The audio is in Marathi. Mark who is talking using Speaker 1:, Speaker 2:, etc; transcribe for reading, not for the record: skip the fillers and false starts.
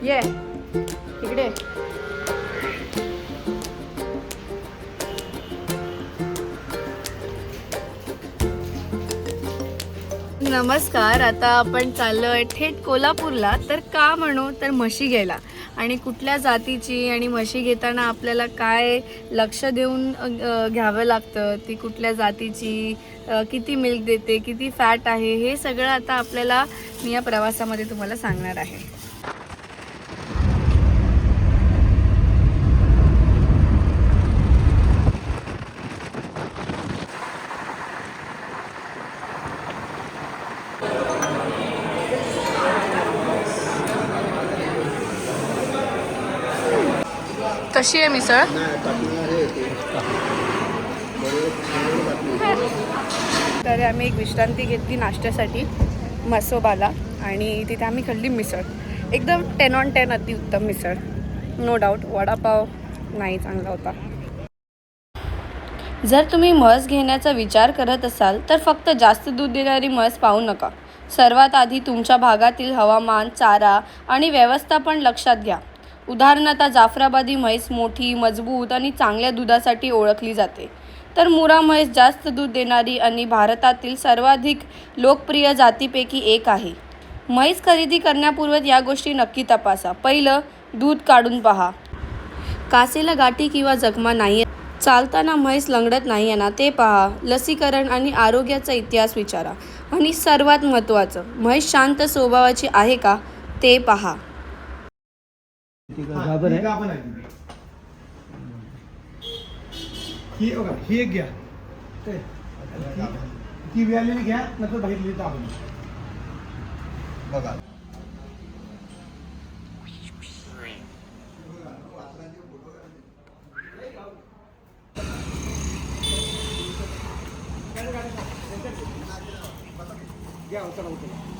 Speaker 1: ये इकडे. नमस्कार. आता आपण चाललोय थेट कोल्हापूरला. तर का म्हणू तर म्हशी घ्यायला. आणि कुठल्या जातीची आणि म्हशी घेताना आपल्याला काय लक्ष देऊन घ्यावं लागतं, ती कुठल्या जातीची, किती मिल्क देते, किती फॅट आहे, हे सगळं आता आपल्याला मी या प्रवासामध्ये तुम्हाला सांगणार आहे. कशी आहे मिसळ? तर आम्ही एक विश्रांती घेतली नाश्त्यासाठी मसोबाला आणि तिथे आम्ही खाल्ली मिसळ. एकदम 10 on 10 अतिउत्तम मिसळ, नो डाऊट. वडापाव नाही चांगला होता. जर तुम्ही म्हस घेण्याचा विचार करत असाल तर फक्त जास्त दूध देणारी म्हस पाहू नका. सर्वात आधी तुमच्या भागातील हवामान, चारा आणि व्यवस्थापन लक्षात घ्या. उदाहरणार्थ जाफराबादी म्हैस मोठी, मजबूत आणि चांगल्या दुधासाठी ओळखली जाते. तर मुरा म्हैस जास्त दूध देणारी आणि भारतातील सर्वाधिक लोकप्रिय जातीपैकी एक आहे. म्हैस खरेदी करण्यापूर्वी या गोष्टी नक्की तपासा. पहिलं, दूध काढून पहा. कासेला गाठी किंवा जखमा नाही, चालताना म्हैस लंगडत नाही आहे ना ते पहा. लसीकरण आणि आरोग्याचा इतिहास विचारा. आणि सर्वात महत्त्वाचं, म्हैस शांत स्वभावाची आहे का ते पहा.
Speaker 2: ही एक घ्या, ती व्यालेली घ्या, नंतर बघितली तर आपण बघा. घ्या, उचला उचला.